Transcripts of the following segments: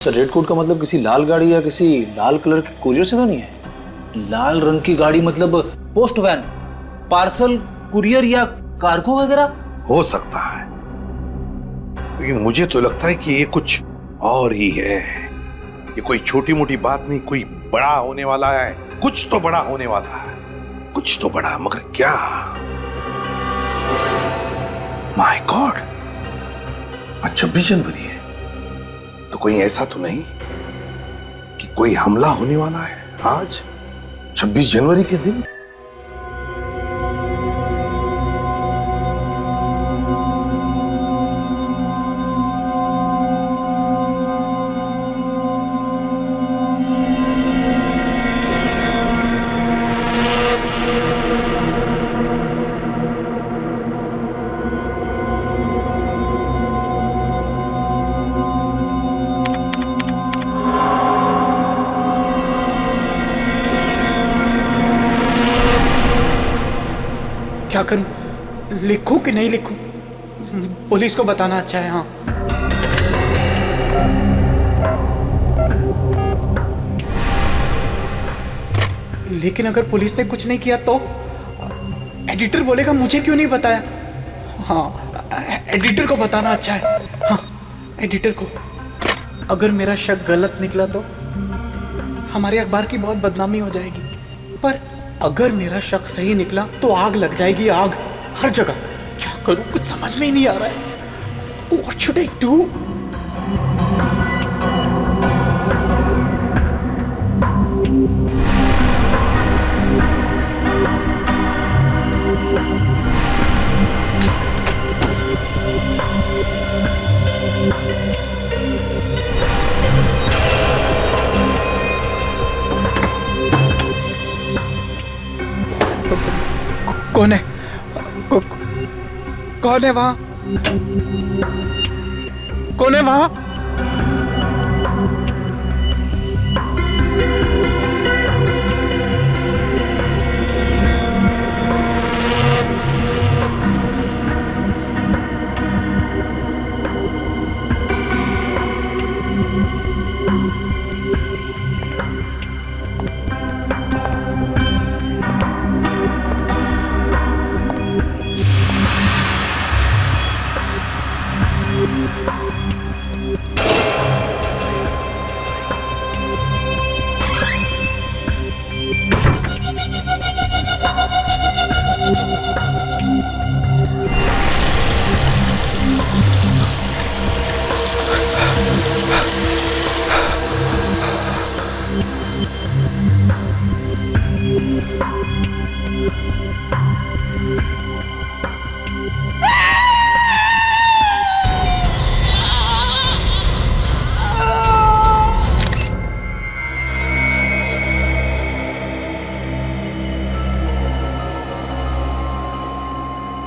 Sir red coat का मतलब किसी लाल गाड़ी या किसी लाल कलर की कुरियर से तो नहीं है? लाल रंग की गाड़ी मतलब पोस्ट वैन, पार्सल, कुरियर या कार्गो वगैरह हो सकता है, लेकिन मुझे तो लगता है कि ये कुछ और ही है। ये कोई छोटी मोटी बात नहीं, कोई बड़ा होने वाला है। कुछ तो बड़ा होने वाला है, कुछ तो बड़ा, मगर क्या? माय गॉड, आज 26 जनवरी है, तो कोई ऐसा तो नहीं कि कोई हमला होने वाला है आज 26 जनवरी के दिन? क्या करूं, लिखूं कि नहीं लिखूं? पुलिस को बताना अच्छा है। हाँ, लेकिन अगर पुलिस ने कुछ नहीं किया तो एडिटर बोलेगा मुझे क्यों नहीं बताया। हाँ, एडिटर को बताना अच्छा है। हाँ, एडिटर को। अगर मेरा शक गलत निकला तो हमारे अखबार की बहुत बदनामी हो जाएगी, पर अगर मेरा शक सही निकला तो आग लग जाएगी, आग हर जगह। क्या करूं, कुछ समझ में ही नहीं आ रहा है। What should I do? कौन है? कौन है वहां? कौन है वहां?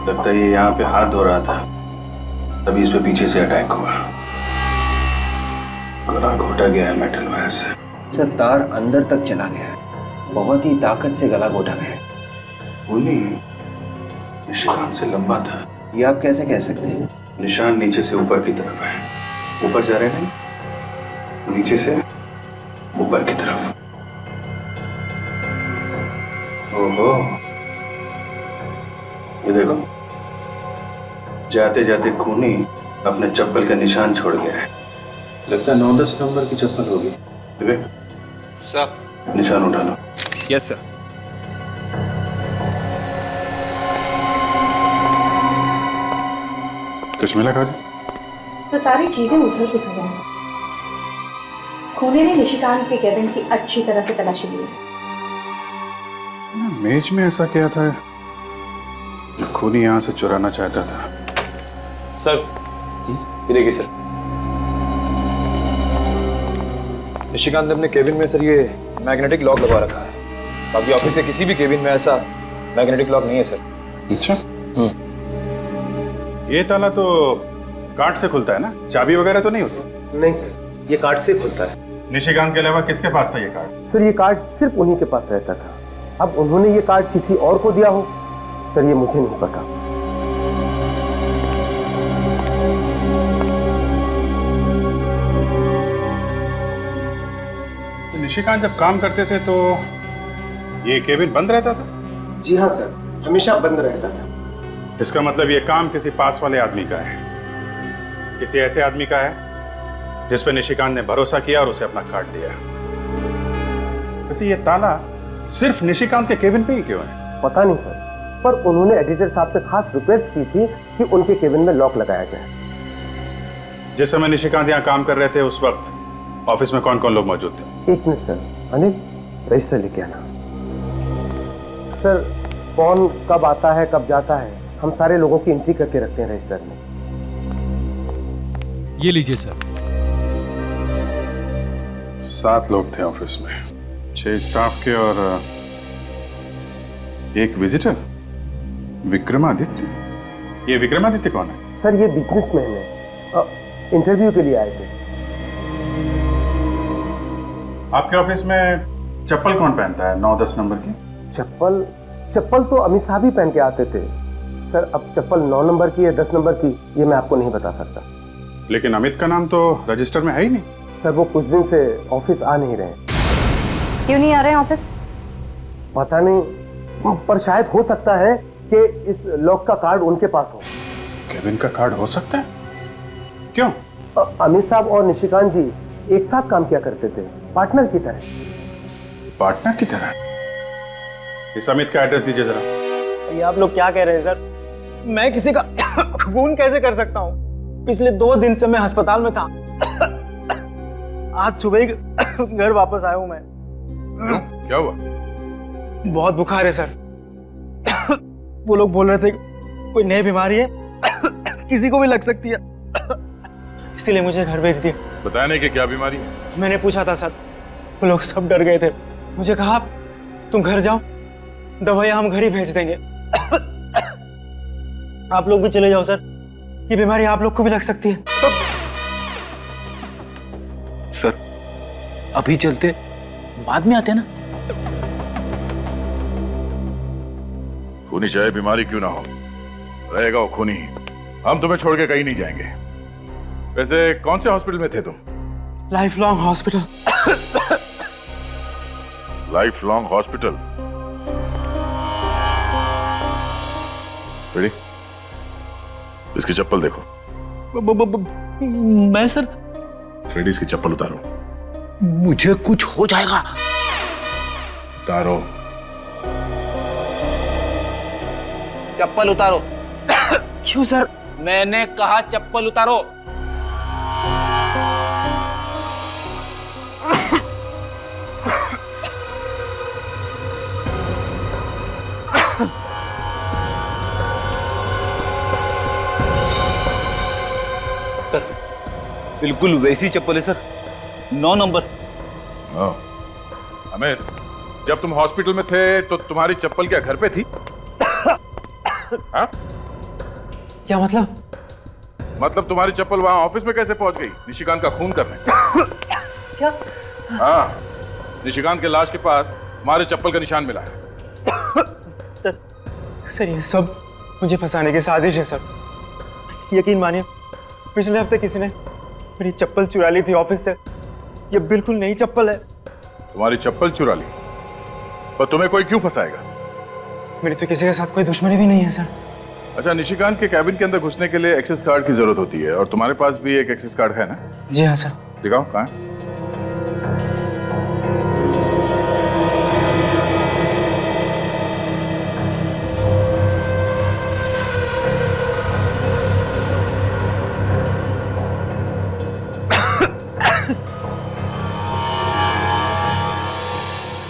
लगता है ये यहाँ पे हाथ धो रहा था, तभी इस पे पीछे से अटैक हुआ। गला घोटा गया है मेटल वायर से। सर तार अंदर तक चला गया है, बहुत ही ताकत से गला घोटा गया है। खूनी निशान से लंबा था। ये आप कैसे कह सकते हैं? निशान नीचे से ऊपर की तरफ है। ऊपर जा रहे नहीं, नीचे से ऊपर की तरफ। ओहो, ये देखो, जाते जाते खूनी अपने चप्पल का निशान छोड़ गया है। लगता है 9-10 नंबर की चप्पल होगी। विवेक सर, निशान उठा लो। Yes sir. कुछ मिला काजल? तो सारी चीजें उधर की तरह हैं। खूनी ने निशिकांत के केबिन की अच्छी तरह से तलाशी ली। मेज में ऐसा क्या था जो खूनी यहाँ से चुराना चाहता था? सर ये देखिए सर, निशिकांत ने अपने केबिन में सर ये मैग्नेटिक लॉक लगा रखा है। बाकी ऑफिस के किसी भी केबिन में ऐसा मैग्नेटिक लॉक नहीं है सर। अच्छा, ये ताला तो कार्ड से खुलता है ना, चाबी वगैरह तो नहीं होती? नहीं सर, ये कार्ड से खुलता है। निशिकांत के अलावा किसके पास था ये कार्ड? सर ये कार्ड सिर्फ उन्हीं के पास रहता था। अब उन्होंने ये कार्ड किसी और को दिया हो सर, ये मुझे नहीं पता। निशिकांत जब काम करते थे तो ये केबिन बंद रहता था? जी हाँ सर, हमेशा बंद रहता था। इसका मतलब ये काम किसी पास वाले आदमी का है, किसी ऐसे आदमी का है जिस पे निशिकांत ने भरोसा किया और उसे अपना कार्ड दिया। वैसे ये ताला सिर्फ निशिकांत के केबिन पे ही क्यों है? पता नहीं सर, पर उन्होंने एडिटर साहब से खास रिक्वेस्ट की थी कि उनके केबिन में लॉक लगाया जाए। जिस समय निशिकांत यहाँ काम कर रहे थे उस वक्त ऑफिस में कौन कौन लोग मौजूद थे? एक मिनट सर, अनिल रजिस्टर लेके आना। सर कौन कब आता है कब जाता है, हम सारे लोगों की एंट्री करके रखते हैं रजिस्टर में। ये लीजिए सर। 7 लोग थे ऑफिस में, 6 स्टाफ के और एक विजिटर, विक्रमादित्य। ये विक्रमादित्य कौन है? सर ये बिजनेसमैन है, इंटरव्यू के लिए आए थे। आपके ऑफिस में चप्पल कौन पहनता है 9-10 नंबर की? चप्पल तो अमित साहब ही पहन के आते थे सर। अब चप्पल 9 नंबर की या 10 नंबर की ये मैं आपको नहीं बता सकता। लेकिन अमित का नाम तो रजिस्टर में है ही नहीं। सर वो कुछ दिन से ऑफिस आ नहीं रहे। क्यों नहीं आ रहे हैं ऑफिस? पता नहीं, पर शायद हो सकता है कि इस लॉक का कार्ड उनके पास हो। केबिन का कार्ड हो सकता है? क्यों? अमित साहब और निशिकांत जी एक साथ काम किया करते थे, पार्टनर की तरह। पार्टनर की तरह? इस अमित का एड्रेस दीजिए जरा। ये आप लोग क्या कह रहे हैं सर? मैं किसी का खून कैसे कर सकता हूँ? पिछले 2 दिन से मैं अस्पताल में था। आज सुबह ही घर वापस आया हूँ मैं। क्यों? क्या हुआ? बहुत बुखार है सर। वो लोग बोल रहे थे कोई नई बीमारी है, किसी को भी लग सकती है, इसीलिए मुझे घर भेज दिया। बताया नहीं कि क्या बीमारी है? मैंने पूछा था सर, वो लोग सब डर गए थे। मुझे कहा तुम घर जाओ, दवाइयां हम घर ही भेज देंगे। आप लोग भी चले जाओ सर, ये बीमारी आप लोग को भी लग सकती है। सर अभी चलते, बाद में आते ना। खूनी चाहे बीमारी क्यों ना हो, रहेगा वो खूनी ही। हम तुम्हें छोड़ के कहीं नहीं जाएंगे। वैसे कौन से हॉस्पिटल में थे तुम? Life long hospital. Life long hospital? Ready? इसकी चप्पल देखो। मैं सर? फ्रेडी इसकी चप्पल उतारो। मुझे कुछ हो जाएगा। उतारो। चप्पल उतारो। क्यों सर? मैंने कहा चप्पल उतारो। सर बिल्कुल वैसी चप्पल है सर, 9 नंबर। अमित, जब तुम हॉस्पिटल में थे तो तुम्हारी चप्पल क्या घर पे थी? हाँ? क्या मतलब? मतलब तुम्हारी चप्पल वहां ऑफिस में कैसे पहुंच गई निशिकांत का खून करने? क्या? हाँ, निशिकांत के लाश के पास हमारे चप्पल का निशान मिला है। सर ये सब मुझे फंसाने की साजिश है सर। यकीन मानिए, पिछले हफ्ते किसी ने मेरी चप्पल चुरा ली थी ऑफिस से। ये बिल्कुल नई चप्पल है। तुम्हारी चप्पल चुरा ली? पर तुम्हें कोई क्यों फंसाएगा? मेरी तो किसी के साथ कोई दुश्मनी भी नहीं है सर। अच्छा, निशिकांत के कैबिन के अंदर घुसने के लिए एक्सेस कार्ड की जरूरत होती है और तुम्हारे पास भी एक एक्सेस कार्ड है ना? जी हाँ सर। दिखाओ, कहाँ है?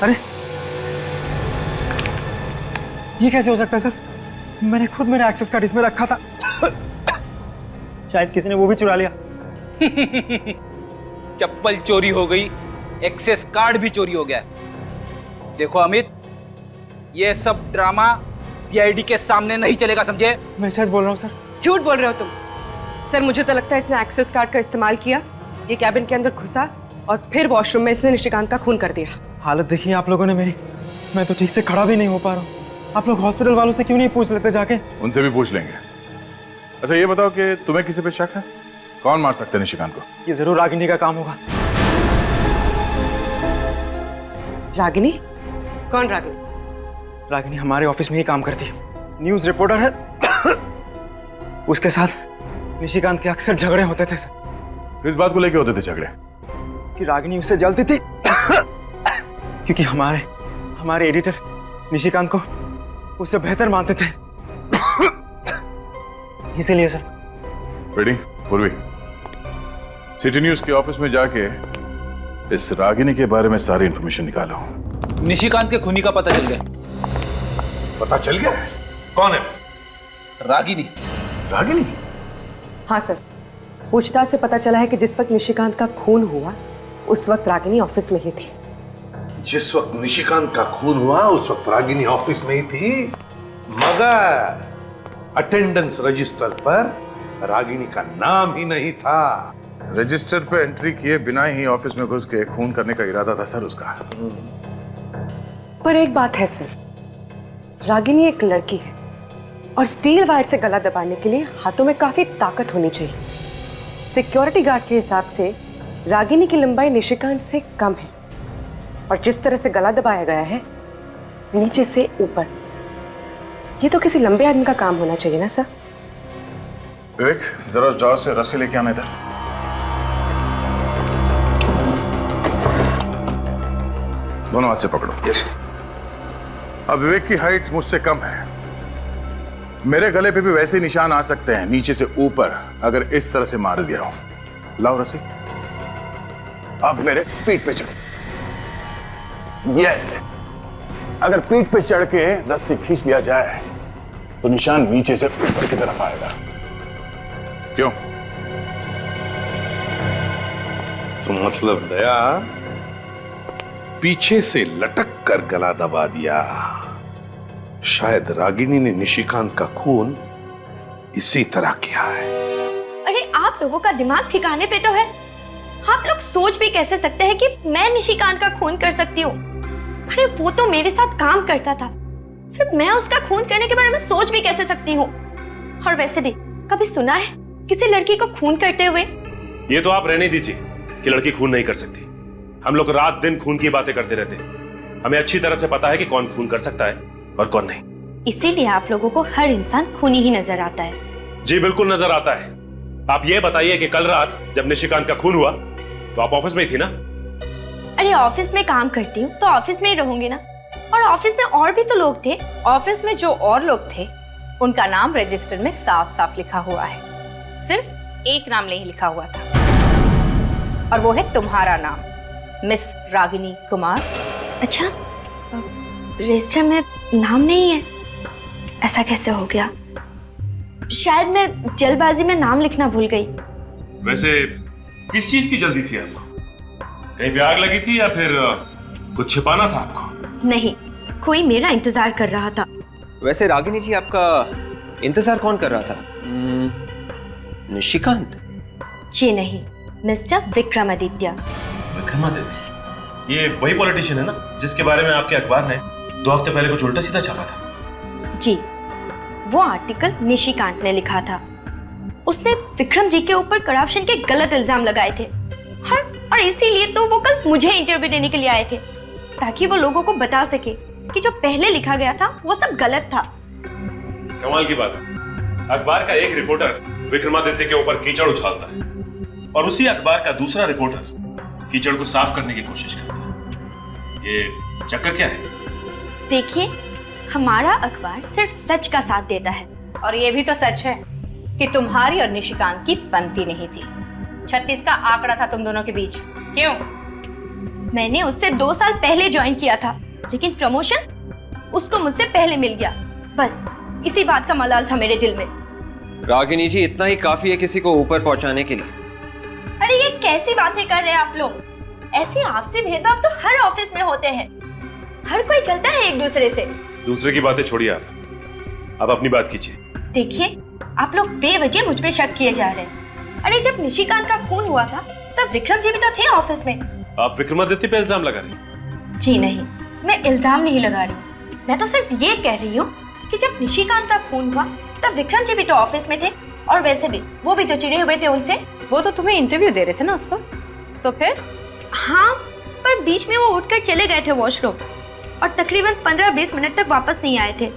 अरे ये कैसे हो सकता है सर? मैंने खुद मेरा एक्सेस कार्ड इसमें रखा था। शायद किसी ने वो भी चुरा लिया। चप्पल चोरी हो गई, एक्सेस कार्ड भी चोरी हो गया। देखो अमित, ये सब ड्रामा पीआईडी के सामने नहीं चलेगा, समझे? मैं सच बोल रहा हूँ सर। झूठ बोल रहे हो तुम। सर मुझे तो लगता है इसने एक्सेस कार्ड का इस्तेमाल किया, ये कैबिन के अंदर घुसा और फिर वॉशरूम में इसने निशिकांत का खून कर दिया। हालत देखिए आप लोगों ने मेरी, मैं तो ठीक से खड़ा भी नहीं हो पा रहा हूँ। आप लोग हॉस्पिटल वालों से क्यों नहीं पूछ लेते जाके? उनसे भी पूछ लेंगे। अच्छा ये बताओ कि तुम्हें किसी पे शक है? कौन मार सकते हैं निशिकांत को? ये जरूर रागिनी का काम होगा। रागिनी? कौन रागिनी? रागिनी हमारे ऑफिस में ही काम करती है, न्यूज रिपोर्टर है। उसके साथ निशिकांत के अक्सर झगड़े होते थे सर। किस बात को लेके होते थे झगड़े? कि रागिनी उससे जलती थी क्योंकि हमारे एडिटर निशिकांत को उससे बेहतर मानते थे। इसीलिए सर। बेटी पूर्वी, सिटी न्यूज के ऑफिस में जाके इस रागिनी के बारे में सारी इंफॉर्मेशन निकालो। निशिकांत के खूनी का पता चल गया। पता चल गया? कौन है? रागिनी। रागिनी? हाँ सर, पूछताछ से पता चला है कि जिस वक्त निशिकांत का खून हुआ उस वक्त रागिनी ऑफिस में ही थी। जिस वक्त निशिकांत का खून हुआ उस वक्त रागिनी ऑफिस में ही थी, मगर अटेंडेंस रजिस्टर पर रागिनी का नाम ही नहीं था। रजिस्टर पे एंट्री किए बिना ही ऑफिस में घुस के खून करने का इरादा था सर उसका। पर एक बात है सर, रागिनी एक लड़की है और स्टील वायर से गला दबाने के लिए हाथों में काफी ताकत होनी चाहिए। सिक्योरिटी गार्ड के हिसाब से रागिनी की लंबाई निशिकांत से कम है और जिस तरह से गला दबाया गया है नीचे से ऊपर, ये तो किसी लंबे आदमी का काम होना चाहिए ना सर। विवेक, जरा उस ड्रॉर से रस्सी लेके आना इधर। दोनों हाथ से पकड़ो। अब विवेक की हाइट मुझसे कम है, मेरे गले पे भी वैसे निशान आ सकते हैं नीचे से ऊपर अगर इस तरह से मार दिया हो। लाओ रस्सी। अब मेरे पीठ पे चढ़। यस, अगर पीठ पे चढ़ के रस्सी खींच लिया जाए तो निशान नीचे से ऊपर की तरफ आएगा। क्यों? तो मतलब दया पीछे से लटक कर गला दबा दिया। शायद रागिनी ने निशिकांत का खून इसी तरह किया है। अरे आप लोगों का दिमाग ठिकाने पे तो है? आप लोग सोच भी कैसे सकते हैं कि मैं निशिकांत का खून कर सकती हूँ? अरे वो तो मेरे साथ काम करता था, फिर मैं उसका खून करने के बारे में सोच भी कैसे सकती हूँ? और वैसे भी कभी सुना है किसी लड़की को खून करते हुए? ये तो आप रहने दीजिए कि लड़की खून नहीं कर सकती। हम लोग रात दिन खून की बातें करते रहते हैं। हमें अच्छी तरह से पता है कि कौन खून कर सकता है और कौन नहीं। इसीलिए आप लोगों को हर इंसान खूनी ही नजर आता है। जी बिल्कुल नजर आता है। आप ये बताइए कि कल रात जब निशिकांत का खून हुआ तो आप ऑफिस में ही थी ना? अरे ऑफिस में काम करती हूँ तो ऑफिस में ही रहूंगी ना। और ऑफिस में और भी तो लोग थे। ऑफिस में जो और लोग थे उनका नाम रजिस्टर में साफ साफ लिखा हुआ है, सिर्फ एक नाम नहीं लिखा हुआ था और वो है तुम्हारा नाम, मिस रागिनी कुमार। अच्छा, रजिस्टर में नाम नहीं है? ऐसा कैसे हो गया? शायद मैं जल्दबाजी में नाम लिखना भूल गई। वैसे किस चीज की जल्दी थी आपको? कहीं पे आग लगी थी या फिर कुछ छिपाना था आपको? नहीं, कोई मेरा इंतजार कर रहा था। वैसे रागिनी जी, आपका इंतजार कौन कर रहा था? निशिकांत? जी नहीं, मिस्टर विक्रमादित्य। विक्रमादित्य? ये वही पॉलिटिशियन है ना जिसके बारे में आपके अखबार ने 2 हफ्ते पहले कुछ उल्टा सीधा छापा था? जी, वो आर्टिकल निशिकांत ने लिखा था। उसने विक्रम जी के ऊपर करप्शन के गलत इल्जाम लगाए थे और इसीलिए तो वो कल मुझे इंटरव्यू देने के लिए आए थे, ताकि वो लोगों को बता सके कि जो पहले लिखा गया था वो सब गलत था। कमाल की बात है, अखबार का एक रिपोर्टर विक्रमादित्य के ऊपर कीचड़ उछालता है और उसी अखबार का दूसरा रिपोर्टर कीचड़ को साफ करने की कोशिश करता है। ये चक्कर क्या है? देखिए, हमारा अखबार सिर्फ सच का साथ देता है। और ये भी तो सच है कि तुम्हारी और निशिकांत की बनती नहीं थी। 36 का आंकड़ा था तुम दोनों के बीच। क्यों? मैंने उससे 2 साल पहले ज्वाइन किया था, लेकिन प्रमोशन उसको मुझसे पहले मिल गया। बस इसी बात का मलाल था मेरे दिल में। रागिनी जी, इतना ही काफी है किसी को ऊपर पहुंचाने के लिए। अरे ये कैसी बातें कर रहे हैं आप लोग? ऐसे आपसी भेदभाव तो हर ऑफिस में होते हैं। हर कोई चलता है एक दूसरे से। दूसरे की बातें छोड़िए, आप अपनी बात कीजिए। देखिए, आप लोग बेवजह मुझ पे शक किए जा रहे हैं। अरे जब निशिकांत का खून हुआ था तब विक्रम जी भी तो थे ऑफिस में। आप विक्रमादित्य पे इल्जाम लगा रही हैं? जी नहीं, मैं इल्जाम नहीं लगा रही। मैं तो सिर्फ ये कह रही हूँ कि जब निशिकांत का खून हुआ तब विक्रम जी भी तो ऑफिस में थे और वैसे भी वो भी तो चिढ़े हुए थे उनसे। वो तो तुम्हें इंटरव्यू दे रहे थे ना उस वक्त। तो फिर? हाँ, पर बीच में वो उठकर चले गए थे वॉशरूम और तकरीबन 15-20 मिनट तक वापस नहीं आए थे।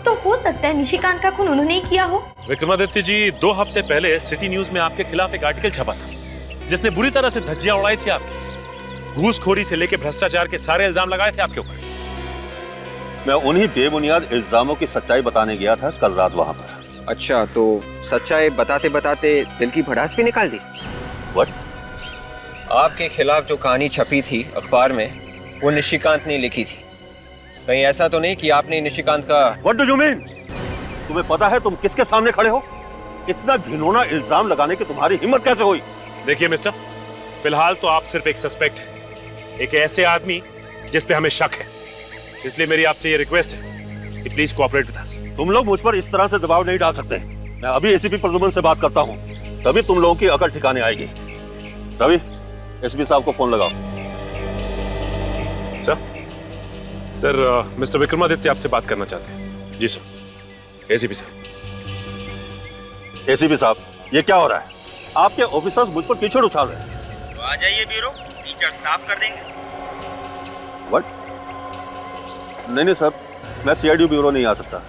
तो हो सकता है निशिकांत का खून उन्होंने ही किया हो। विक्रमादित्य जी, 2 हफ्ते पहले सिटी न्यूज में आपके खिलाफ एक आर्टिकल छपा था जिसने बुरी तरह से धज्जियां उड़ाई थी आपकी। घूसखोरी से लेकर भ्रष्टाचार के सारे इल्जाम लगाए थे आपके ऊपर। मैं उन्हीं बेबुनियाद इल्जामों की सच्चाई बताने गया था कल रात वहां पर। अच्छा, तो सच्चाई बताते बताते दिल की भड़ास भी निकाल दी। What? आपके खिलाफ जो कहानी छपी थी अखबार में, वो निशिकांत ने लिखी थी। कहीं ऐसा तो नहीं कि आपने निशिकांत का... What do you mean? तुम्हें पता है तुम किसके सामने खड़े हो? इतना घिनौना इल्जाम लगाने की तुम्हारी हिम्मत कैसे हुई? देखिए मिस्टर, फिलहाल तो आप सिर्फ एक सस्पेक्ट हैं, एक ऐसे आदमी जिस पे हमें शक है। इसलिए मेरी आपसे ये रिक्वेस्ट है कि प्लीज कोऑपरेट विद अस। तुम लोग मुझ पर इस तरह से दबाव नहीं डाल सकते। मैं अभी एसीपी प्रद्युम्न से बात करता हूँ, तभी तुम लोगों की अकल ठिकाने आएगी। रवि, एसपी साहब को फोन लगाओ। सर, मिस्टर विक्रमादित्य आपसे बात करना चाहते हैं। जी सर। एसीपी साहब। एसीपी साहब, ये क्या हो रहा है? आपके ऑफिसर्स मुझ पर कीचड़ उछाल रहे हैं। तो आ जाइए ब्यूरो, कीचड़ साफ कर देंगे। व्हाट? नहीं सर, मैं सीआईडी ब्यूरो नहीं आ सकता।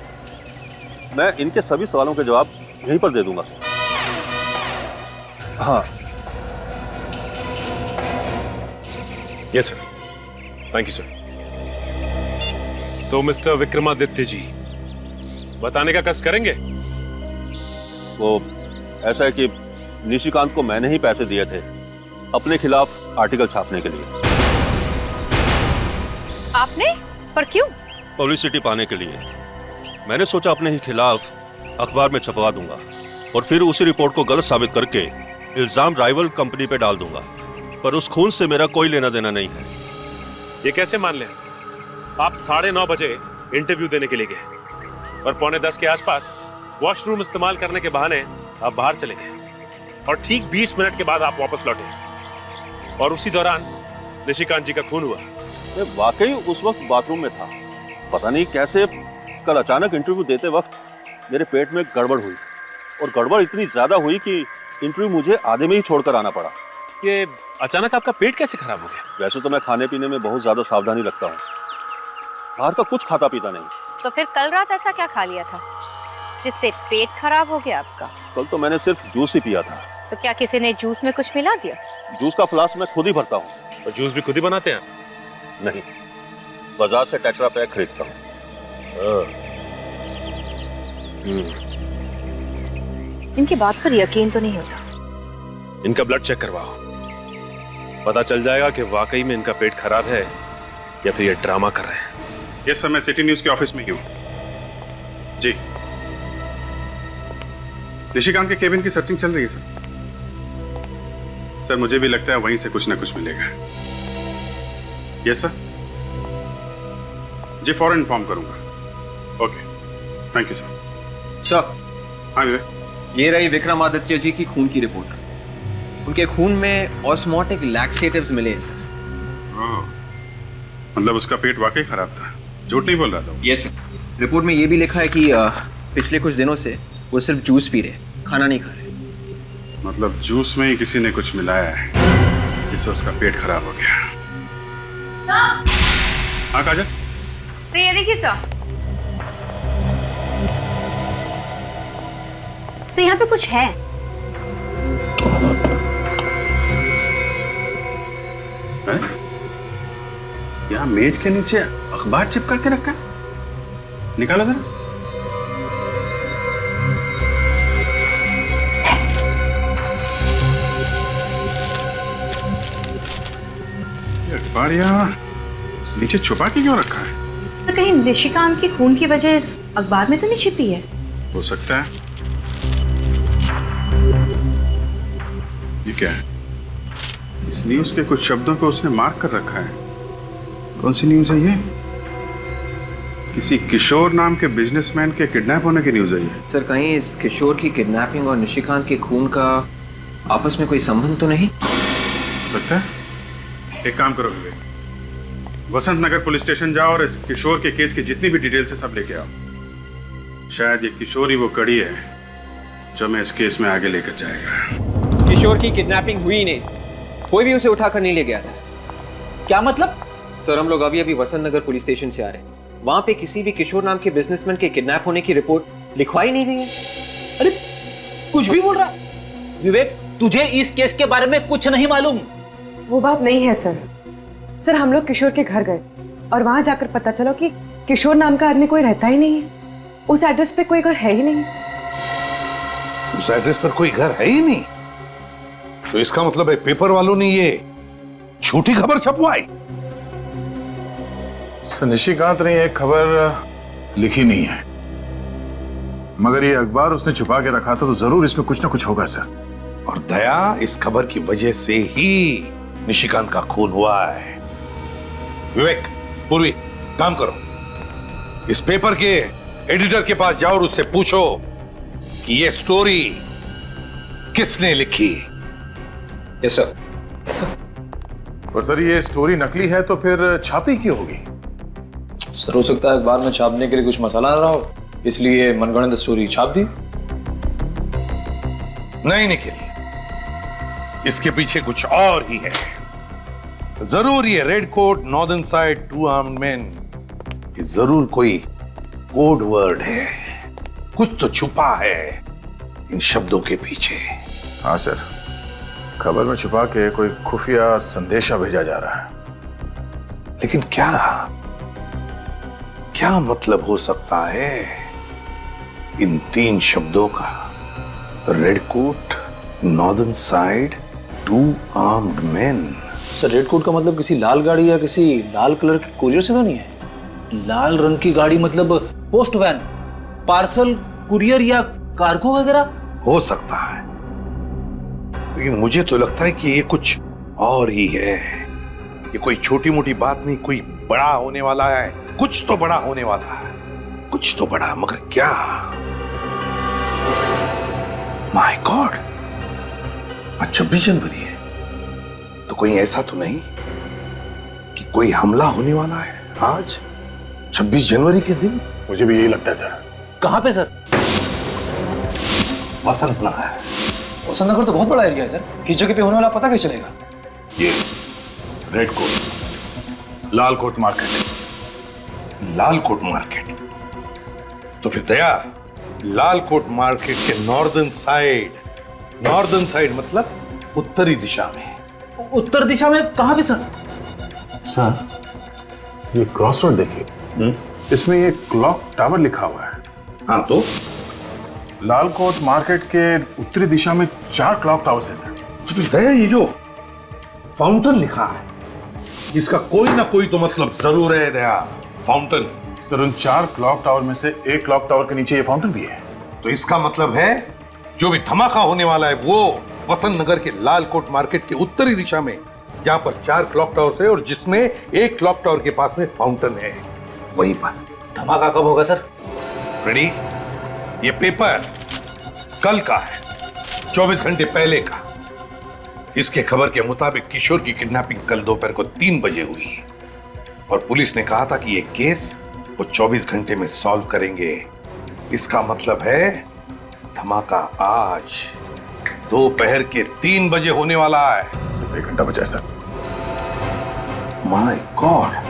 मैं इनके सभी सवालों के जवाब यहीं पर दे दूंगा। हाँ। Yes sir, thank you sir. तो मिस्टर विक्रमादित्य जी, बताने का कष्ट करेंगे? वो ऐसा है कि निशिकांत को मैंने ही पैसे दिए थे अपने खिलाफ आर्टिकल छापने के लिए। आपने? पर क्यों? पब्लिसिटी पाने के लिए। मैंने सोचा अपने ही खिलाफ अखबार में छपवा दूंगा और फिर उसी रिपोर्ट को गलत साबित करके इल्जाम राइवल कंपनी पे डाल दूंगा। पर उस खून से मेरा कोई लेना देना नहीं है। ये कैसे मान लें? आप 9:30 बजे इंटरव्यू देने के लिए गए और 9:45 के आसपास वॉशरूम इस्तेमाल करने के बहाने आप बाहर चले गए और ठीक 20 मिनट के बाद आप वापस लौटे और उसी दौरान निशिकांत जी का खून हुआ। मैं वाकई उस वक्त बाथरूम में था। पता नहीं कैसे कल अचानक इंटरव्यू देते वक्त मेरे पेट में गड़बड़ हुई और गड़बड़ इतनी ज्यादा हुई कि इंटरव्यू मुझे आधे में ही छोड़कर आना पड़ा। ये अचानक आपका पेट कैसे खराब हो गया? वैसे तो मैं खाने पीने में बहुत ज्यादा सावधानी रखता हूँ, बाहर का कुछ खाता पीता नहीं। तो फिर कल रात ऐसा क्या खा लिया था जिससे पेट खराब हो गया आपका? कल तो मैंने सिर्फ जूस ही पिया था। तो क्या किसी ने जूस में कुछ मिला दिया? जूस का फ्लास्क मैं खुद ही भरता हूँ। और जूस भी खुद ही बनाते हैं? नहीं, बाजार से टेट्रा पैक खरीदता हूँ। इनकी बात पर यकीन तो नहीं होता। इनका ब्लड चेक करवाओ, पता चल जाएगा कि वाकई में इनका पेट खराब है या फिर ये ड्रामा कर रहे हैं। यस सर, मैं सिटी न्यूज के ऑफिस में ही हूँ। जी, निशिकांत के केबिन की सर्चिंग चल रही है सर। सर, मुझे भी लगता है वहीं से कुछ ना कुछ मिलेगा। यस सर, जी फौरन इन्फॉर्म करूंगा। Okay, thank you sir. Sir, हाँ विवेक, ये रही विक्रमादित्य जी की खून की रिपोर्ट। उनके खून में ऑस्मोटिक लैक्सेटिव्स मिले हैं सर। मतलब उसका पेट वाकई खराब था, झूठ नहीं बोल रहा था? यस सर, रिपोर्ट में ये भी लिखा है कि पिछले कुछ दिनों से वो सिर्फ जूस पी रहे, खाना नहीं खा रहे। मतलब जूस में ही किसी ने कुछ मिलाया है जिससे उसका पेट खराब हो गया। हाँ काजल? तो ये देखिए सर, तो यहाँ पे कुछ है। यहाँ मेज के नीचे अखबार चिपका के रखा है, निकालो जरा। अखबार यहाँ नीचे छुपा के क्यों रखा है? तो कहीं निशिकांत की खून की वजह इस अखबार में तो नहीं छिपी है? हो सकता है। ये क्या है? इस न्यूज के कुछ शब्दों को उसने मार्क कर रखा है। कौन सी न्यूज है ये? किसी किशोर नाम के बिजनेसमैन के किडनैप होने की न्यूज है ये। सर, कहीं इस किशोर की किडनैपिंग और निशिकांत के खून का आपस में कोई संबंध तो नहीं? हो सकता है। एक काम करो विवेक, वसंत नगर पुलिस स्टेशन जाओ और इस किशोर के केस की जितनी भी डिटेल्स है सब लेके आओ। शायद ये किशोर ही वो कड़ी है जो मैं इस केस में आगे लेकर जाएगा। किशोर की किडनैपिंग हुई नहीं, कोई भी उसे उठाकर नहीं ले गया था। क्या मतलब? सर हम लोग अभी अभी वसंत नगर पुलिस स्टेशन से आ रहे हैं। वहां पे किसी भी किशोर नाम के बिजनेसमैन के किडनैप होने की रिपोर्ट लिखवाई नहीं गई है। अरे कुछ भी बोल रहा विवेक, तुझे इस केस के बारे में कुछ नहीं मालूम? वो बात नहीं है सर। सर हम लोग किशोर के घर गए और वहां जाकर पता चला कि किशोर नाम का आदमी कोई रहता ही नहीं है। उस एड्रेस पे कोई घर है ही नहीं। उस एड्रेस पर कोई घर है ही नहीं? तो इसका मतलब है पेपर वालों ने ये झूठी खबर छपवाई। सर निशिकांत ने एक खबर लिखी नहीं है, मगर ये अखबार उसने छुपा के रखा था, तो जरूर इसमें कुछ ना कुछ होगा सर। और दया, इस खबर की वजह से ही निशिकांत का खून हुआ है। विवेक, पूर्वी, काम करो, इस पेपर के एडिटर के पास जाओ और उससे पूछो कि ये स्टोरी किसने लिखी। Yes sir. पर सर ये स्टोरी नकली है तो फिर छापी क्यों होगी? सर हो सकता है अखबार में छापने के लिए कुछ मसाला ना रहा हो, इसलिए मनगढ़ंत स्टोरी छाप दी। नहीं निखिल, इसके पीछे कुछ और ही है। जरूर ये red coat northern side 2 armed man, ये जरूर कोई कोड वर्ड है। कुछ तो छुपा है इन शब्दों के पीछे। हाँ सर, खबर में छुपा के कोई खुफिया संदेशा भेजा जा रहा है। लेकिन क्या क्या मतलब हो सकता है इन 3 शब्दों का? Red coat, northern side, 2 armed man. Sir red coat का मतलब किसी लाल गाड़ी या किसी लाल कलर की कुरियर से तो नहीं है? लाल रंग की गाड़ी मतलब पोस्ट वैन, पार्सल, कुरियर या कार्गो वगैरह हो सकता है, लेकिन मुझे तो लगता है कि ये कुछ और ही है। ये कोई छोटी मोटी बात नहीं, कोई बड़ा होने वाला है। कुछ तो बड़ा होने वाला है, कुछ तो बड़ा, मगर क्या? माय गॉड, आज 26 जनवरी है, तो कोई ऐसा तो नहीं कि कोई हमला होने वाला है आज 26 जनवरी के दिन? मुझे भी यही लगता है सर। कहां पे सर? वसंत नगर। वसंत नगर तो बहुत बड़ा एरिया है सर, किस जगह पे होने वाला पता कैसे चलेगा? ये रेड कोट, लाल कोट मार्केट। लाल कोट मार्केट? तो फिर दया, लाल कोट मार्केट के नॉर्दर्न साइड मतलब उत्तरी दिशा में। उत्तर दिशा में कहां पे सर? सर ये क्रॉस रोड देखिए, इसमें ये क्लॉक टावर लिखा हुआ है। हाँ तो लाल कोट मार्केट के उत्तरी दिशा में 4 क्लॉक टावर्स है सर। तो फिर दया, ये जो फाउंटेन लिखा है, इसका कोई ना कोई तो मतलब जरूर है दया। फाउंटेन? सर उन 4 क्लॉक टावर में से एक क्लॉक टावर के नीचे ये फाउंटेन भी है। तो इसका मतलब है जो भी धमाका होने वाला है वो वसंत नगर के लाल कोट मार्केट के उत्तरी दिशा में, जहां पर 4 क्लॉक टावर्स है और जिसमें एक क्लॉक टावर के पास में फाउंटेन है, वहीं पर। धमाका कब होगा सर? रेडी? ये पेपर कल का है, 24 घंटे पहले का। इसके खबर के मुताबिक किशोर की किडनैपिंग कल दोपहर को 3 बजे हुई और पुलिस ने कहा था कि ये केस वो 24 घंटे में सॉल्व करेंगे। इसका मतलब है धमाका आज दोपहर के 3 बजे होने वाला है। सिर्फ 1 घंटा बचा है सर। माय गॉड,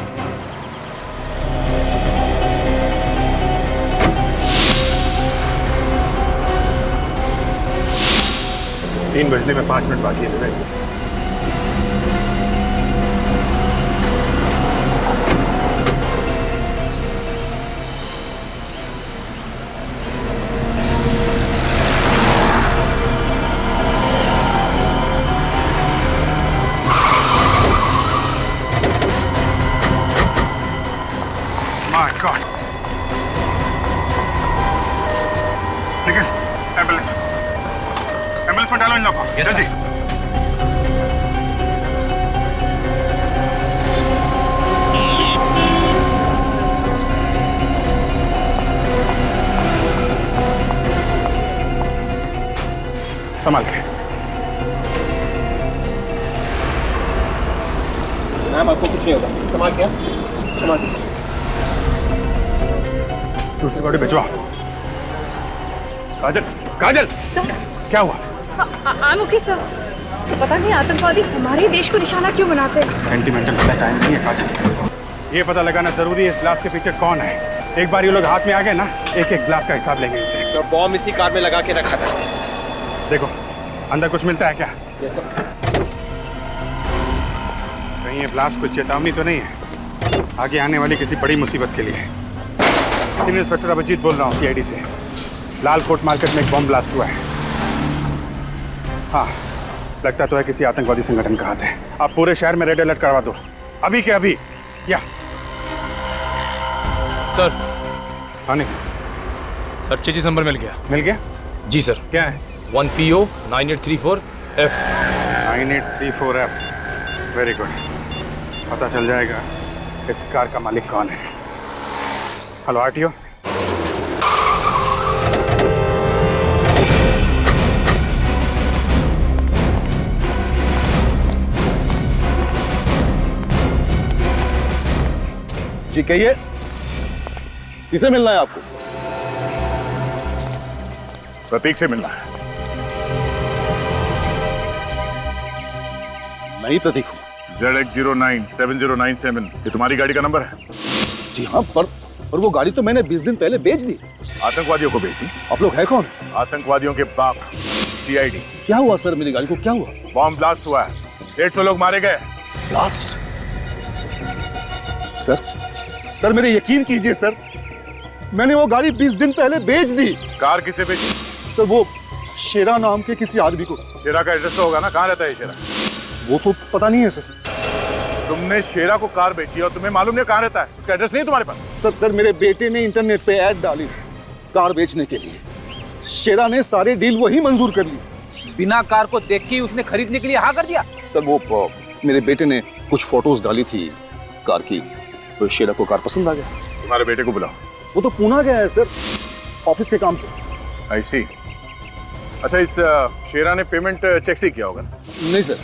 तीन बजने में 5 मिनट बाकी है। My God. निकल, एम्बुलेंस में डालो इन लोगों को, जल्दी। संभाल के। मैम आपको कुछ नहीं होगा, संभाल के, संभाल के। दूसरी गाड़ी भिजवा। काजल, काजल, क्या हुआ? I'm okay, sir. तो पता नहीं आतंकवादी हमारे देश को निशाना क्यों बनाते हैं। सेंटिमेंटल टाइम नहीं है काजल। ये पता लगाना जरूरी है इस ब्लास्ट के पीछे कौन है। एक बार ये लोग हाथ में आ गए ना, एक एक ब्लास्ट का हिसाब लेंगे इनसे। सर बॉम्ब इसी कार में लगा के रखा था। देखो अंदर कुछ मिलता है क्या? कहीं ये ब्लास्ट कोई चेतावनी तो नहीं है आगे आने वाली किसी बड़ी मुसीबत के लिए? सीनियर इंस्पेक्टर अभिजीत बोल रहा हूँ सीआईडी से। लाल कोट मार्केट में एक बॉम्ब ब्लास्ट हुआ है। हाँ लगता तो है किसी आतंकवादी संगठन का हाथ है। आप पूरे शहर में रेड अलर्ट करवा दो अभी के अभी। या सर। हाँ नहीं सर चेजिस नंबर मिल गया। मिल गया? जी सर। क्या है? 1PO 9834F। 9834F। Very good. पता चल जाएगा इस कार का मालिक कौन है। Hello RTO. जी कहिए, किसे मिलना है आपको? प्रतीक से मिलना है। नहीं प्रतीक हूं। ZX097097 ये तुम्हारी गाड़ी का नंबर है? जी हाँ, पर वो गाड़ी तो मैंने 20 दिन पहले बेच दी। आतंकवादियों को बेच दी? आप लोग है कौन? आतंकवादियों के बाप CID। क्या हुआ सर, मेरी गाड़ी को क्या हुआ? बॉम्ब ब्लास्ट हुआ है, 150 लोग मारे गए। ब्लास्ट? सर मेरे यकीन कीजिए सर, मैंने वो गाड़ी 20 दिन पहले बेच दी। कार किसे बेची? सर वो शेरा नाम के किसी आदमी को। शेरा का एड्रेस तो होगा ना, कहाँ रहता है शेरा? वो तो पता नहीं है सर। तुमने शेरा को कार बेची और तुम्हें मालूम नहीं कहाँ रहता है? उसका एड्रेस नहीं तुम्हारे पास? सर मेरे बेटे ने इंटरनेट पे ऐड डाली कार बेचने के लिए। शेरा ने सारे डील वही मंजूर कर ली। बिना कार को देख के उसने खरीदने के लिए हाँ कर दिया? सर वो मेरे बेटे ने कुछ फोटोज डाली थी कार की, तो शेरा को कार पसंद आ गया। तुम्हारे बेटे को बुलाओ। वो तो पुणे गया है सर, ऑफिस के काम से। I see। अच्छा इस शेरा ने पेमेंट चेक से किया होगा? नहीं सर,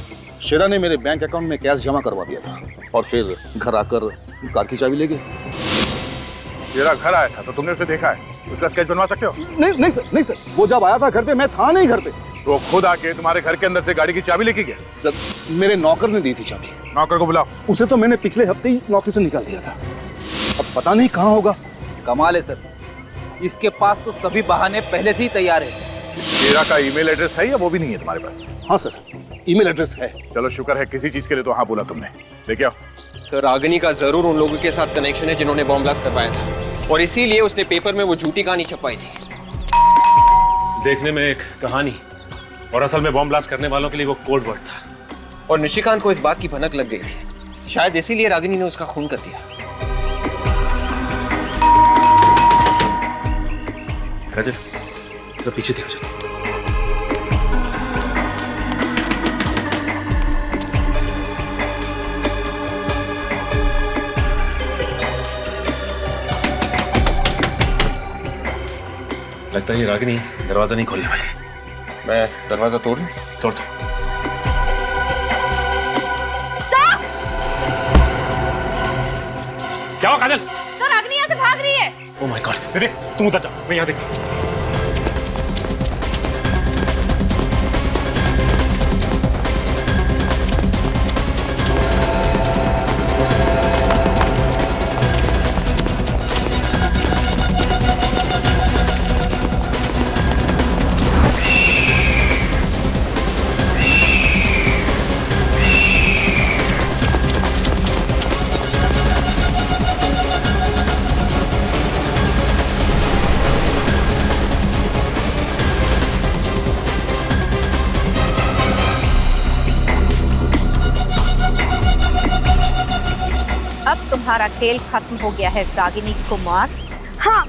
शेरा ने मेरे बैंक अकाउंट में कैश जमा करवा दिया था और फिर घर आकर कार की चाबी ले गए। शेरा घर आया था तो तुमने उसे देखा है? उसका स्केच बनवा सकते हो? नहीं सर, वो जब आया था घर पे मैं था नहीं घर पे। तो खुद आके तुम्हारे घर के अंदर से गाड़ी की चाबी लेके गया? सर मेरे नौकर ने दी थी चाबी। नौकर को बुलाओ। उसे तो मैंने पिछले हफ्ते ही नौकरी से निकाल दिया था, अब पता नहीं कहाँ होगा। कमाल है सर, इसके पास तो सभी बहाने पहले से ही तैयार है। शेरा का ईमेल एड्रेस है या वो भी नहीं है तुम्हारे पास? हाँ सर, ईमेल एड्रेस है। चलो शुक्र है, किसी चीज के लिए तो हाँ बोला तुमने। लेके आओ। सर रागिनी का जरूर उन लोगों के साथ कनेक्शन है जिन्होंने बॉम्ब ब्लास्ट करवाया था, और इसीलिए उसने पेपर में वो झूठी कहानी छपवाई थी। देखने में एक कहानी और असल में बॉम्ब ब्लास्ट करने वालों के लिए वो कोड वर्ड था। और निशिकांत को इस बात की भनक लग गई थी, शायद इसीलिए रागिनी ने उसका खून कर दिया। काजल तो पीछे देखो। चलो लगता है ये रागिनी दरवाजा नहीं खोलने वाली। मैं दरवाजा तोड़ लूं? तोड़ दो। क्या हुआ काजल? सर रागिनी यहाँ से भाग रही है। Oh my God. दीदी तुम उधर जाओ, मैं यहाँ देखता हूँ। तुम्हारा खेल खत्म हो गया है रागिनी कुमार। हाँ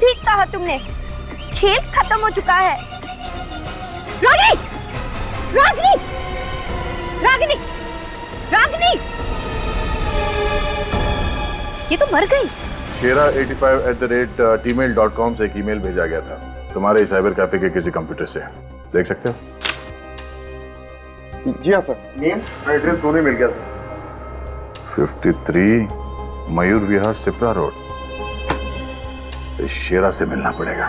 ठीक कहा तुमने, खेल खत्म हो चुका है। रागिनी, रागिनी, रागिनी, रागिनी, ये तो मर गई। शेरा85@gmail.com से एक ईमेल भेजा गया था तुम्हारे साइबर कैफे के किसी कंप्यूटर से, देख सकते हो? जी हाँ सर, नेम और एड्रेस दोनों मिल गया सर। 53 मयूर विहार सिप्रा रोड। इस शेरा से मिलना पड़ेगा।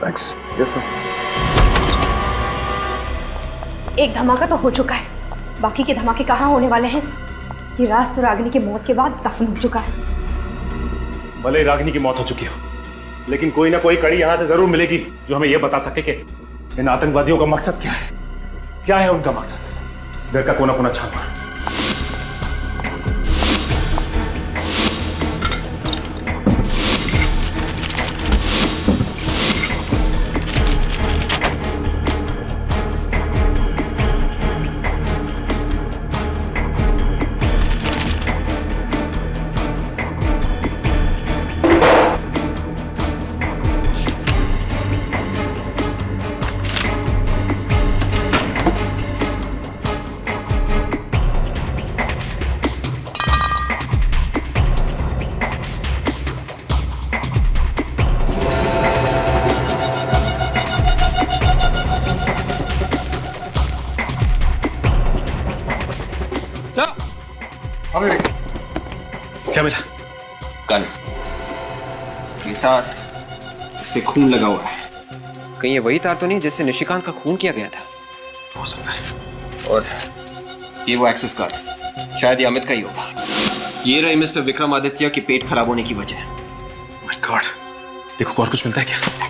थैंक्स। Yes sir. एक धमाका तो हो चुका है, बाकी के धमाके कहाँ होने वाले हैं? ये राज तो रागिनी की मौत के बाद दफन हो चुका है। भले ही रागिनी की मौत हो चुकी हो, लेकिन कोई ना कोई कड़ी यहां से जरूर मिलेगी जो हमें यह बता सके कि इन आतंकवादियों का मकसद क्या है। क्या है उनका मकसद? घर का कोना कोना छान मार। क्या मिला? गन। ये तार, इस पे खून लगा हुआ है। कहीं ये वही तार तो नहीं जिससे निशिकांत का खून किया गया था? हो सकता है। और ये वो एक्सेस कार्ड, शायद ये अमित का ही होगा। ये रहे मिस्टर विक्रमादित्य के पेट खराब होने की वजह। माय गॉड, देखो और कुछ मिलता है क्या?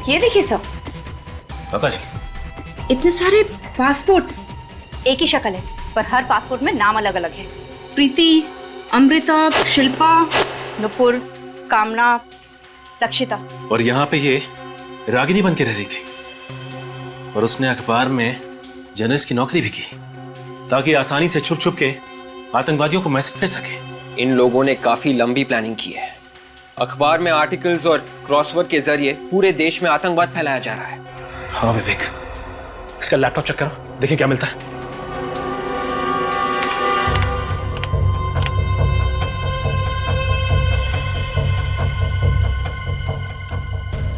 ये देखिए सब, पता जी इतने सारे पासपोर्ट। एक ही शक्ल है, पर हर पासपोर्ट में नाम अलग अलग है। प्रीति, अमृता, शिल्पा, नुपुर, कामना, लक्षिता। और यहाँ पे ये रागिनी बन के रह रही थी, और उसने अखबार में जर्नलिस्ट की नौकरी भी की ताकि आसानी से छुप छुप के आतंकवादियों को मैसेज भेज सके। इन लोगों ने काफी लंबी प्लानिंग की है। अखबार में आर्टिकल्स और क्रॉसवर्ड के जरिए पूरे देश में आतंकवाद फैलाया जा रहा है। हाँ विवेक, इसका लैपटॉप चेक करो, देखें क्या मिलता है।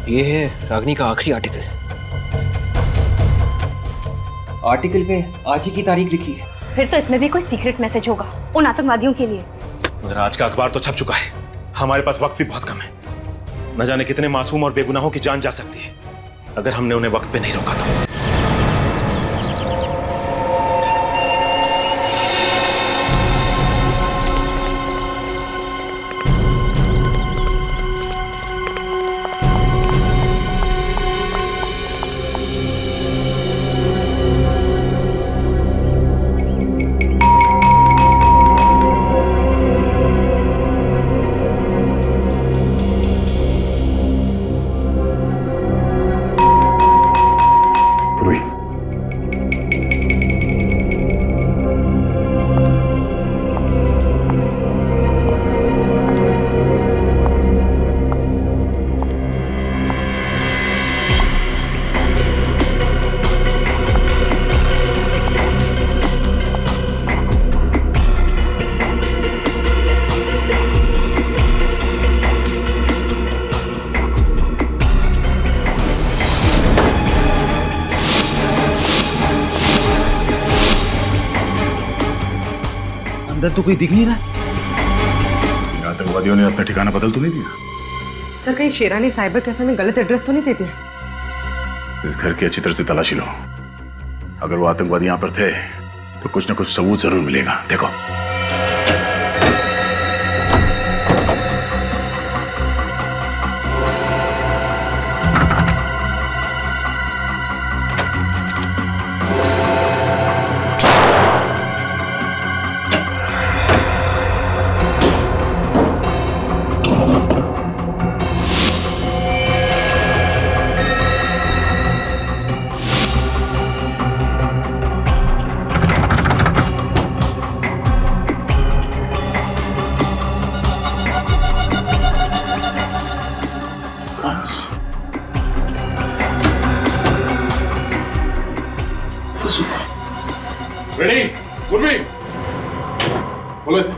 ये है रागिनी का आखिरी आर्टिकल। आर्टिकल पे आज ही की तारीख लिखी है। फिर तो इसमें भी कोई सीक्रेट मैसेज होगा उन आतंकवादियों के लिए। मगर आज का अखबार तो छप चुका है, हमारे पास वक्त भी बहुत कम है। न जाने कितने मासूम और बेगुनाहों की जान जा सकती है अगर हमने उन्हें वक्त पे नहीं रोका तो। अंदर तो कोई दिख नहीं रहा। आतंकवादियों ने अपना ठिकाना बदल तो नहीं दिया? सर कहीं शेरानी साइबर कैफे में गलत एड्रेस तो नहीं दे दिया? इस घर की अच्छी तरह से तलाशी लो। अगर वो आतंकवादी यहाँ पर थे तो कुछ ना कुछ सबूत जरूर मिलेगा। देखो रेडी, गुरवी, बोलो इसे।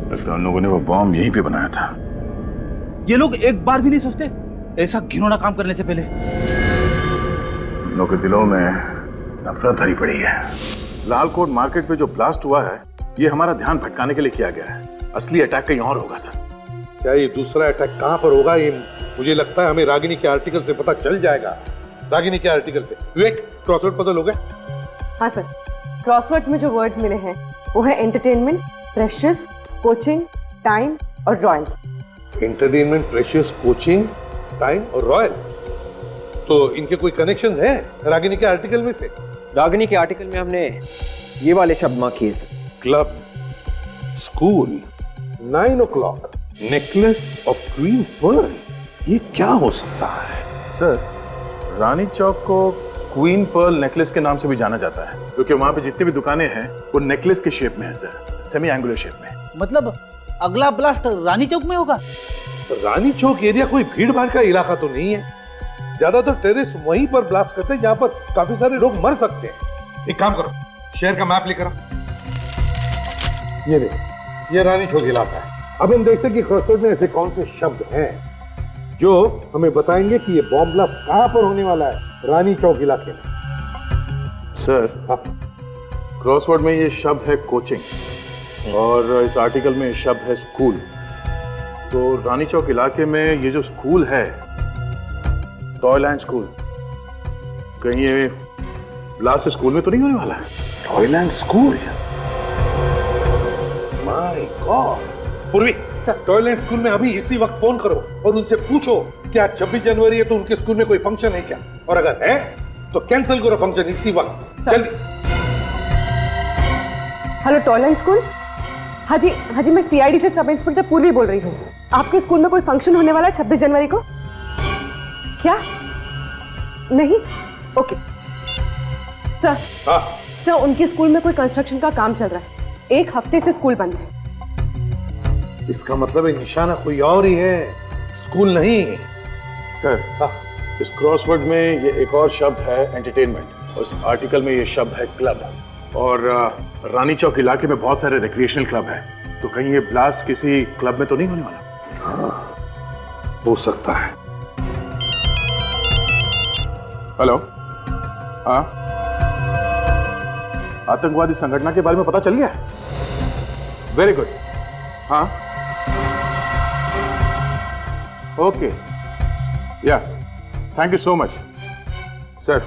लगता है उन लोगों ने वो बॉम्ब यहीं पे बनाया था। ये लोग एक बार भी नहीं सोचते ऐसा घिनौना काम करने से पहले? उन लोगों के दिलों में नफरत भरी पड़ी है। लालकोट मार्केट पे जो ब्लास्ट हुआ है ये हमारा ध्यान भटकाने के लिए किया गया है। असली अटैक कहीं और होगा सर। क्या ये दूसरा अटैक कहां पर होगा, ये मुझे लगता है हमें रागिनी के आर्टिकल से पता चल जाएगा। रागिनी के आर्टिकल से। विवेक, क्रॉसवर्ड पजल हो गया? हाँ सर, क्रॉसवर्ड्स में जो वर्ड्स मिले हैं वो है एंटरटेनमेंट, प्रेशियस, कोचिंग, टाइम और royal. Entertainment, precious, coaching, time और रॉयल। तो इनके कोई कनेक्शन है रागिनी के आर्टिकल में से? रागिनी के आर्टिकल में हमने ये वाले शब्द मार्क किए sir. Club, school, 9 o'clock, necklace of queen pearl. ये क्या हो सकता है? सर, रानी चौक को क्वीन पर्ल नेकलेस के नाम से भी जाना जाता है क्योंकि वहां पे जितनी भी दुकानें हैं वो नेकलेस के शेप में है सर, सेमी एंगुलर शेप में। मतलब अगला ब्लास्ट रानी चौक में होगा? रानी चौक एरिया कोई भीड़ भाड़ का इलाका तो नहीं है। ज्यादातर टेररिस्ट वहीं पर ब्लास्ट करते हैं जहां पर काफी सारे लोग मर सकते हैं। एक काम करो, शहर का मैप लेकर आओ। ये देखो, ये रानी चौक इलाका है। अब हम देखते हैं कि क्रॉसवर्ड में ऐसे कौन से शब्द हैं जो हमें बताएंगे कि ये बॉम्ब ब्लास्ट कहां पर होने वाला है रानी चौक इलाके में। सर, क्रॉसवर्ड में ये शब्द है कोचिंग और इस आर्टिकल में शब्द है स्कूल। तो रानी चौक इलाके में ये जो स्कूल है, टॉयलैंड स्कूल, कहीं ये ब्लास्ट स्कूल में तो नहीं होने वाला है? Toyland school? My God. पूर्वी, टॉयलैंड स्कूल में अभी इसी वक्त फोन करो और उनसे पूछो क्या 26 जनवरी है तो उनके स्कूल में कोई फंक्शन है क्या, और अगर है तो कैंसिल करो फंक्शन इसी वक्त, जल्दी। Hello toilet school. हाँ जी, मैं सीआईडी से सब इंस्पेक्टर पूर्वी बोल रही हूँ। आपके स्कूल में कोई फंक्शन होने वाला है 26 जनवरी को? क्या नहीं? Okay sir. सर, उनके स्कूल में कोई कंस्ट्रक्शन का काम चल रहा है, 1 हफ्ते से स्कूल बंद है। इसका मतलब है निशाना कोई और ही है, स्कूल नहीं। सर, इस क्रॉसवर्ड में ये एक और शब्द है एंटरटेनमेंट और इस आर्टिकल में ये शब्द है क्लब। और रानी चौक इलाके में बहुत सारे रिक्रिएशनल क्लब हैं, तो कहीं ये ब्लास्ट किसी क्लब में तो नहीं होने वाला? हाँ, हो सकता है। हेलो, हाँ, आतंकवादी संगठन के बारे में पता चल गया? Very good. हाँ, ओके, या, thank you so much. Sir,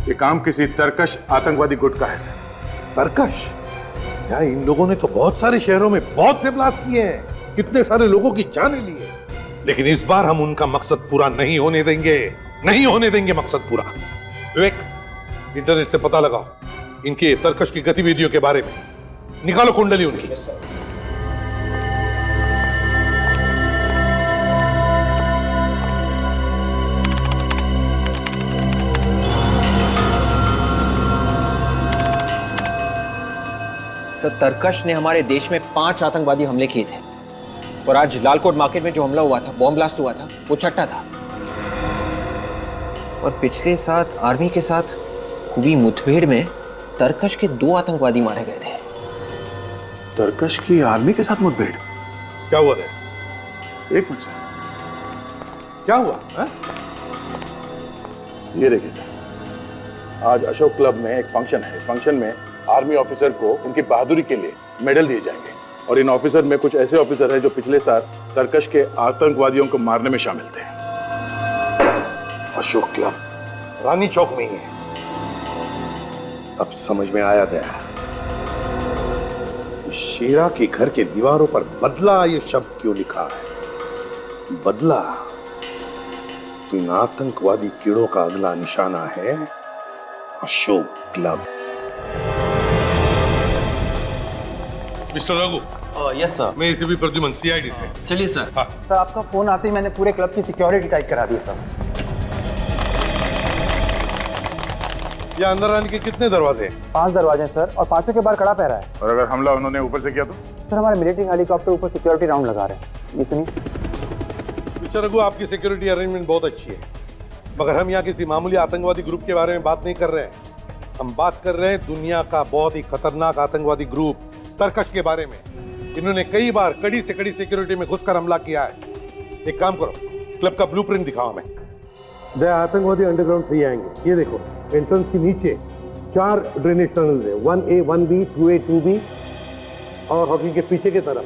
ये काम किसी तरकश आतंकवादी गुट का है सर। तरकश? यार, इन लोगों ने तो बहुत सारे शहरों में बहुत से ब्लास्ट किए हैं, कितने सारे लोगों की जानें ली है, लेकिन इस बार हम उनका मकसद पूरा नहीं होने देंगे, नहीं होने देंगे मकसद पूरा। विवेक, इंटरनेट से पता लगाओ इनके तरकश की गतिविधियों के बारे में, निकालो कुंडली उनकी। सर, तरकश ने हमारे देश में 5 आतंकवादी हमले किए थे और आज लालकोट मार्केट में जो हमला हुआ था, बॉम्ब ब्लास्ट हुआ था, वो 6ठा था। और पिछले साथ आर्मी के साथ हुई मुठभेड़ में तरकश के 2 आतंकवादी मारे गए थे। तरकश की आर्मी के साथ मुठभेड़? क्या हुआ था? एक मिनट, क्या हुआ है? ये देखिए सर, आज अशोक क्लब में एक फंक्शन है। इस फंक्शन में आर्मी ऑफिसर को उनकी बहादुरी के लिए मेडल दिए जाएंगे और इन ऑफिसर में कुछ ऐसे ऑफिसर हैं जो पिछले साल तरकश के आतंकवादियों को मारने में शामिल थे। अशोक क्लब रानी चौक में ही है। अब समझ में आया गया, शेरा के घर के दीवारों पर बदला ये शब्द क्यों लिखा है। बदला तो इन आतंकवादी कीड़ों का अगला निशाना है Ashok club. Mister Raghu. Yes sir. मैं इसे भी प्रद्युमन, सीआईडी से। चलिए सर। हाँ। सर, आपका फोन आते ही मैंने पूरे क्लब की सिक्योरिटी टाइट करा दी सर। यहाँ अंदर आने के कितने दरवाजे हैं? 5 दरवाजे हैं सर, और 5 के बाहर कड़ा पहरा है। और अगर हमला उन्होंने ऊपर से किया तो? सर, हमारे मिलिट्री हेलीकॉप्टर ऊपर सिक्योरिटी राउंड लगा रहे हैं। ये सुनिए। मिस्टर रघु, आपकी सिक्योरिटी अरेंजमेंट बहुत अच्छी है, मगर हम यहाँ किसी मामूली आतंकवादी ग्रुप के बारे में बात नहीं कर रहे हैं। हम बात कर रहे हैं दुनिया का बहुत ही खतरनाक आतंकवादी ग्रुप तरकश के बारे में। इन्होंने कई बार कड़ी से कड़ी सिक्योरिटी में घुसकर हमला किया है। एक काम करो, क्लब का ब्लूप्रिंट दिखाओ हमें। आतंकवादी अंडरग्राउंड से ही आएंगे। ये देखो, एंट्रेंस के नीचे 4 ड्रेनेज टनल है, 1A, 1B, 2A, 2B, और हॉकी के पीछे की तरफ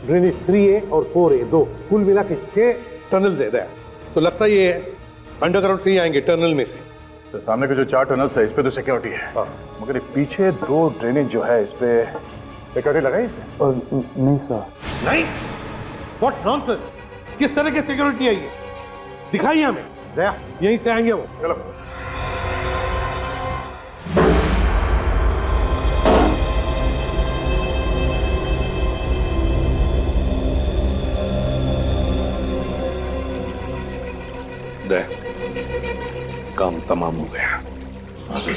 ड्रेनेज 3A और 4A, 2, कुल मिला के 6 टनल है। तो लगता है ये अंडरग्राउंड से ही आएंगे, टनल में से। तो सामने के जो 4 टनल्स है इस पे तो सिक्योरिटी है, मगर ये पीछे 2 ड्रेनेज जो है इस पे सिक्योरिटी लगाई इसमें? नहीं सर। नहीं? What nonsense! किस तरह की सिक्योरिटी है ये? दिखाइए हमें। दया, यहीं से आएंगे वो। चलो। दया, काम तमाम हो गया। हाँ सर,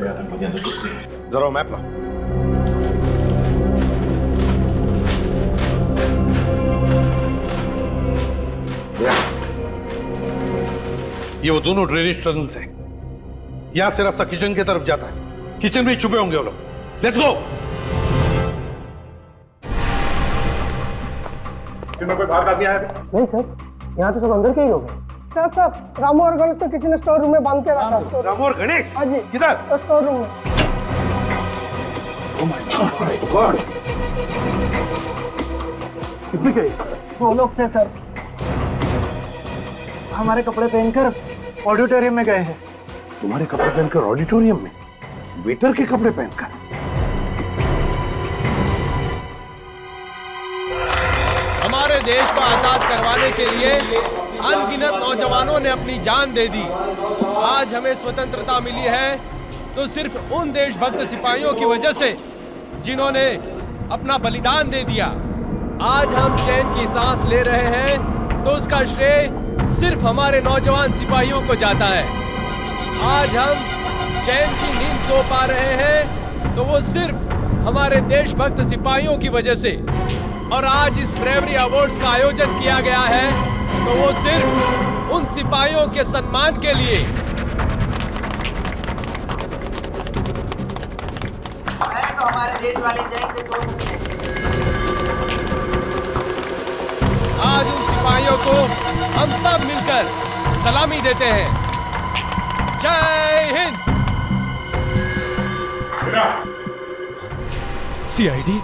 आतंकवादी अंदर घुस गए। जरा मैप ला। ये वो दोनों ड्रेनेज टनल्स हैं। यहां से रास्ता किचन की तरफ जाता है। किचन में छुपे होंगे वो लोग। Let's go. कोई बाहर का आदमी आया? नहीं सर, यहाँ तो सब अंदर के ही लोग हैं। सर, रामू और गणेश को किसी ने स्टोर रूम में बांध के रखा। रामू और गणेश? हाँ जी। किधर? स्टोर रूम में। Oh God! किसने किया सर? वो लोग थे सर, हमारे कपड़े पहनकर ऑडिटोरियम में गए हैं। तुम्हारे कपड़े पहनकर ऑडिटोरियम में? वेटर के कपड़े पहनकर? हमारे देश को आजाद करवाने के लिए अनगिनत नौजवानों ने अपनी जान दे दी। आज हमें स्वतंत्रता मिली है तो सिर्फ उन देशभक्त सिपाहियों की वजह से जिन्होंने अपना बलिदान दे दिया। आज हम चैन की सांस ले रहे हैं तो उसका श्रेय सिर्फ हमारे नौजवान सिपाहियों को जाता है। आज हम चैन की नींद सो पा रहे हैं तो वो सिर्फ हमारे देशभक्त सिपाहियों की वजह से। और आज इस ब्रेवरी अवार्ड्स का आयोजन किया गया है तो वो सिर्फ उन सिपाहियों के सम्मान के लिए। तो हमारे देश वाले चैन से सो सकते हैं। आज उन सिपाहियों को हम सब मिलकर सलामी देते हैं। जय हिंद। सीआईडी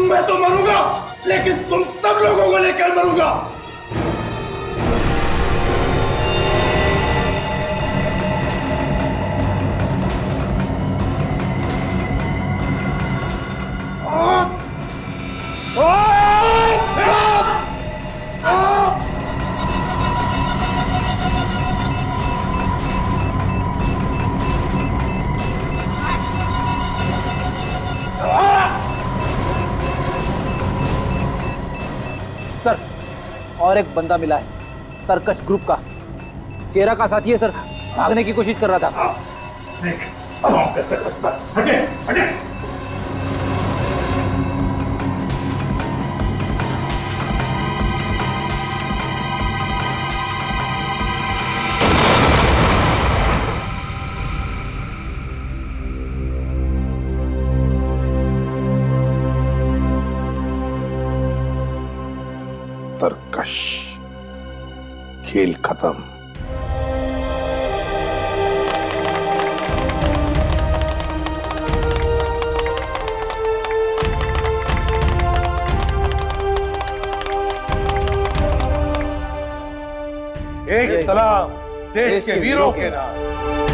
मैं तो मरूंगा, लेकिन तुम सब लोगों को लेकर मरूंगा। सर, और एक बंदा मिला है, सर्कस ग्रुप का चेहरा का साथी है सर, भागने की कोशिश कर रहा था। हटे, हटे। तरकश, खेल खत्म। एक सलाम देश के वीरों के नाम।